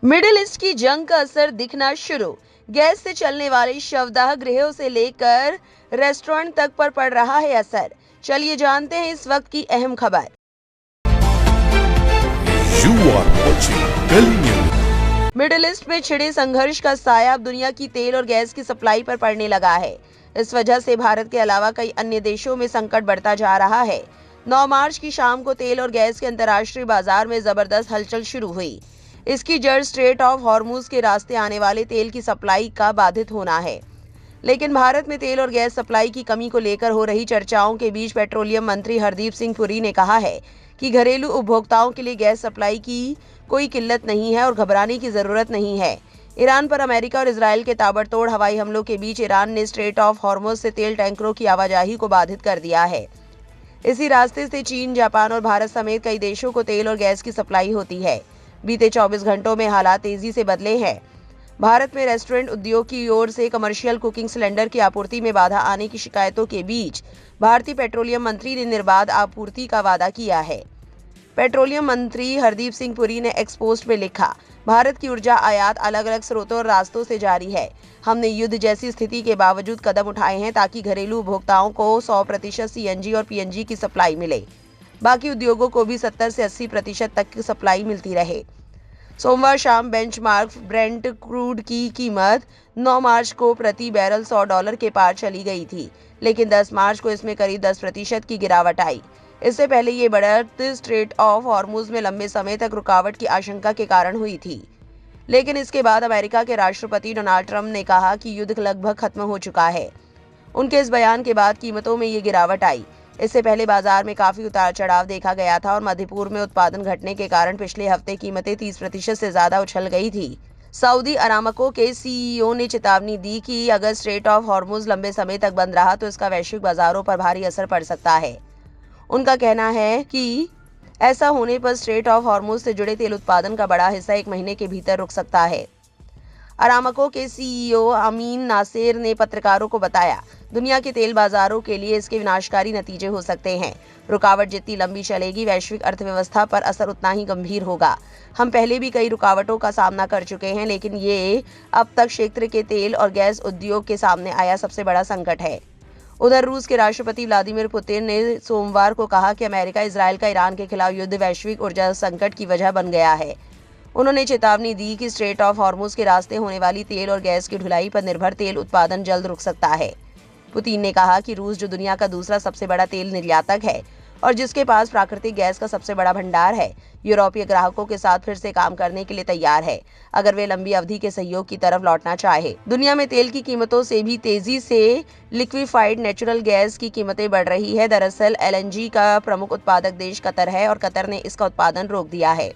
Middle east की जंग का असर दिखना शुरू। गैस से चलने वाले शवदाह गृहों से लेकर रेस्टोरेंट तक पर पड़ रहा है असर। चलिए जानते हैं इस वक्त की अहम खबर। मिडिल ईस्ट में छिड़े संघर्ष का साया अब दुनिया की तेल और गैस की सप्लाई पर पड़ने लगा है। इस वजह से भारत के अलावा कई अन्य देशों में संकट बढ़ता जा रहा है। 9 मार्च की शाम को तेल और गैस के अंतर्राष्ट्रीय बाजार में जबरदस्त हलचल शुरू हुई। इसकी जड़ स्ट्रेट ऑफ हॉर्मुज के रास्ते आने वाले तेल की सप्लाई का बाधित होना है। लेकिन भारत में तेल और गैस सप्लाई की कमी को लेकर हो रही चर्चाओं के बीच पेट्रोलियम मंत्री हरदीप सिंह पुरी ने कहा है कि घरेलू उपभोक्ताओं के लिए गैस सप्लाई की कोई किल्लत नहीं है और घबराने की जरूरत नहीं है। ईरान पर अमेरिका और इजराइल के ताबड़तोड़ हवाई हमलों के बीच ईरान ने स्ट्रेट ऑफ हॉर्मुज से तेल टैंकरों की आवाजाही को बाधित कर दिया है। इसी रास्ते से चीन, जापान और भारत समेत कई देशों को तेल और गैस की सप्लाई होती है। बीते 24 घंटों में हालात तेजी से बदले हैं। भारत में रेस्टोरेंट उद्योग की ओर से कमर्शियल कुकिंग सिलेंडर की आपूर्ति में बाधा आने की शिकायतों के बीच भारतीय पेट्रोलियम मंत्री ने निर्बाध आपूर्ति का वादा किया है। पेट्रोलियम मंत्री हरदीप सिंह पुरी ने एक्स पोस्ट में लिखा, भारत की ऊर्जा आयात अलग अलग स्रोतों और रास्तों से जारी है। हमने युद्ध जैसी स्थिति के बावजूद कदम उठाए हैं ताकि घरेलू उपभोक्ताओं को 100% सीएनजी और पीएनजी की सप्लाई मिले। बाकी उद्योगों को भी 70 से 80% तक की सप्लाई मिलती रहे। सोमवार शाम बेंचमार्क ब्रेंट क्रूड की कीमत 9 मार्च को प्रति बैरल $100 के पार चली गई थी, लेकिन 10 मार्च को इसमें करीब 10% की गिरावट आई। इससे पहले ये बढ़त स्ट्रेट ऑफ हॉर्मुज में लंबे समय तक रुकावट की आशंका के कारण हुई थी। लेकिन इसके बाद अमेरिका के राष्ट्रपति डोनाल्ड ट्रंप ने कहा कि युद्ध लगभग खत्म हो चुका है। उनके इस बयान के बाद कीमतों में ये गिरावट आई। इससे पहले बाजार में काफी उतार चढ़ाव देखा गया था और मध्य पूर्व में उत्पादन घटने के कारण पिछले हफ्ते कीमतें 30% से ज्यादा उछल गई थी। सऊदी अरामको के सीईओ ने चेतावनी दी कि अगर स्ट्रेट ऑफ हॉर्मुज लंबे समय तक बंद रहा तो इसका वैश्विक बाजारों पर भारी असर पड़ सकता है। उनका कहना है कि ऐसा होने पर स्ट्रेट ऑफ हॉर्मुज से जुड़े तेल उत्पादन का बड़ा हिस्सा 1 महीने के भीतर रुक सकता है। अरामको के सीईओ अमीन नासेर ने पत्रकारों को बताया, दुनिया के तेल बाजारों के लिए इसके विनाशकारी नतीजे हो सकते हैं। रुकावट जितनी लंबी चलेगी, वैश्विक अर्थव्यवस्था पर असर उतना ही गंभीर होगा। हम पहले भी कई रुकावटों का सामना कर चुके हैं, लेकिन ये अब तक क्षेत्र के तेल और गैस उद्योग के सामने आया सबसे बड़ा संकट है। उधर रूस के राष्ट्रपति व्लादिमीर पुतिन ने सोमवार को कहा कि अमेरिका इजराइल का ईरान के खिलाफ युद्ध वैश्विक ऊर्जा संकट की वजह बन गया है। उन्होंने चेतावनी दी कि स्ट्रेट ऑफ हॉर्मुज के रास्ते होने वाली तेल और गैस की ढुलाई पर निर्भर तेल उत्पादन जल्द रुक सकता है। पुतिन ने कहा कि रूस, जो दुनिया का दूसरा सबसे बड़ा तेल निर्यातक है और जिसके पास प्राकृतिक गैस का सबसे बड़ा भंडार है, यूरोपीय ग्राहकों के साथ फिर से काम करने के लिए तैयार है, अगर वे लंबी अवधि के सहयोग की तरफ लौटना चाहे। दुनिया में तेल की कीमतों से भी तेजी से लिक्विफाइड नेचुरल गैस की कीमतें बढ़ रही है। दरअसल एलएनजी का प्रमुख उत्पादक देश कतर है और कतर ने इसका उत्पादन रोक दिया है।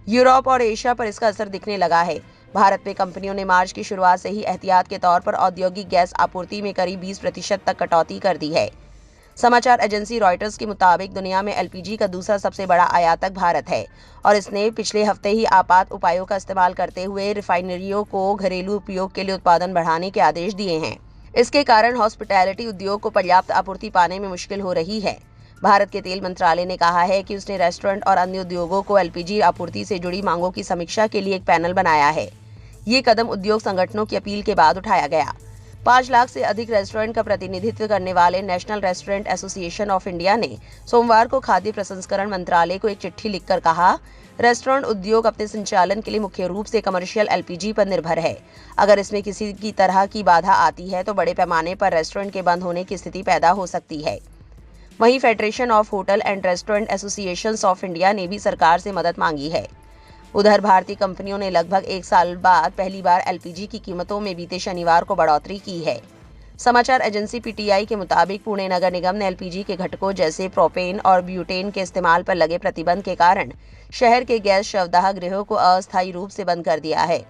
यूरोप और एशिया पर इसका असर दिखने लगा है। भारत में कंपनियों ने मार्च की शुरुआत से ही एहतियात के तौर पर औद्योगिक गैस आपूर्ति में करीब 20% तक कटौती कर दी है। समाचार एजेंसी रॉयटर्स के मुताबिक दुनिया में एलपीजी का दूसरा सबसे बड़ा आयातक भारत है और इसने पिछले हफ्ते ही आपात उपायों का इस्तेमाल करते हुए रिफाइनरियों को घरेलू उपयोग के लिए उत्पादन बढ़ाने के आदेश दिए हैं। इसके कारण हॉस्पिटैलिटी उद्योग को पर्याप्त आपूर्ति पाने में मुश्किल हो रही है। भारत के तेल मंत्रालय ने कहा है कि उसने रेस्टोरेंट और अन्य उद्योगों को एलपीजी आपूर्ति से जुड़ी मांगों की समीक्षा के लिए एक पैनल बनाया है। ये कदम उद्योग संगठनों की अपील के बाद उठाया गया। 5 लाख से अधिक रेस्टोरेंट का प्रतिनिधित्व करने वाले national restaurant association of India ने सोमवार को खाद्य प्रसंस्करण मंत्रालय को एक चिट्ठी लिखकर कहा, रेस्टोरेंट उद्योग अपने संचालन के लिए मुख्य रूप से कमर्शियल एलपीजी पर निर्भर है। अगर इसमें किसी की तरह की बाधा आती है तो बड़े पैमाने पर रेस्टोरेंट के बंद होने की स्थिति पैदा हो सकती है। वहीं federation of hotel and restaurant associations of India ने भी सरकार से मदद मांगी है। उधर भारतीय कंपनियों ने लगभग 1 साल बाद पहली बार एलपीजी की कीमतों में बीते शनिवार को बढ़ोतरी की है। समाचार एजेंसी पीटीआई के मुताबिक पुणे नगर निगम ने एलपीजी के घटकों जैसे प्रोपेन और ब्यूटेन के इस्तेमाल पर लगे प्रतिबंध के कारण शहर के गैस शवदाह गृहों को अस्थायी रूप से बंद कर दिया है।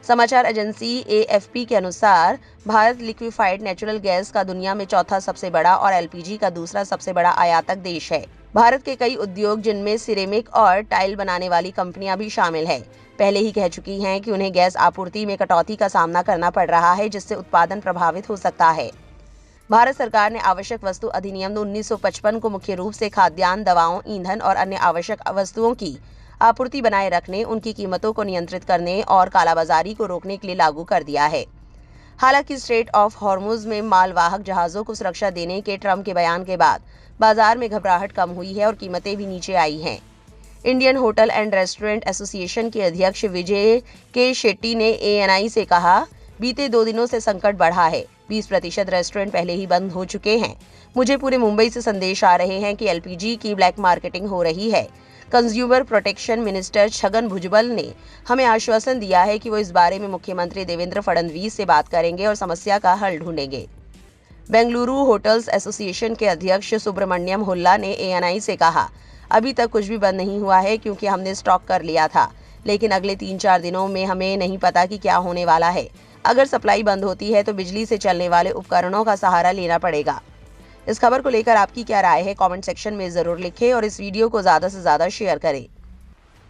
समाचार एजेंसी एएफपी के अनुसार भारत लिक्विफाइड नेचुरल गैस का दुनिया में चौथा सबसे बड़ा और एलपीजी का दूसरा सबसे बड़ा आयातक देश है। भारत के कई उद्योग, जिनमें सिरेमिक और टाइल बनाने वाली कंपनियां भी शामिल हैं, पहले ही कह चुकी हैं कि उन्हें गैस आपूर्ति में कटौती का सामना करना पड़ रहा है, जिससे उत्पादन प्रभावित हो सकता है। भारत सरकार ने आवश्यक वस्तु अधिनियम 1955 को मुख्य रूप से खाद्यान्न, दवाओं, ईंधन और अन्य आवश्यक वस्तुओं की आपूर्ति बनाए रखने, उनकी कीमतों को नियंत्रित करने और कालाबाजारी को रोकने के लिए लागू कर दिया है। हालांकि स्ट्रेट ऑफ हॉर्मुज में मालवाहक जहाजों को सुरक्षा देने के ट्रम्प के बयान के बाद बाजार में घबराहट कम हुई है और कीमतें भी नीचे आई हैं। Indian hotel and restaurant association के अध्यक्ष विजय के शेट्टी ने ANI से कहा, बीते 2 दिनों से संकट बढ़ा है। 20% रेस्टोरेंट पहले ही बंद हो चुके हैं। मुझे पूरे मुंबई से संदेश आ रहे हैं कि LPG की ब्लैक मार्केटिंग हो रही है। Consumer protection minister Chhagan Bhujbal ने हमें आश्वासन दिया है कि वो इस बारे में मुख्यमंत्री देवेंद्र फडणवीस से बात करेंगे और समस्या का हल ढूंढेंगे। बेंगलुरु होटल्स एसोसिएशन के अध्यक्ष सुब्रमण्यम हुल्ला ने ANI से कहा, अभी तक कुछ भी बंद नहीं हुआ है क्योंकि हमने स्टॉक कर लिया था, लेकिन अगले 3-4 दिनों में हमें नहीं पता कि क्या होने वाला है। अगर सप्लाई बंद होती है तो बिजली से चलने वाले उपकरणों का सहारा लेना पड़ेगा। इस खबर को लेकर आपकी क्या राय है, कमेंट सेक्शन में जरूर लिखें और इस वीडियो को ज्यादा से ज्यादा शेयर करें।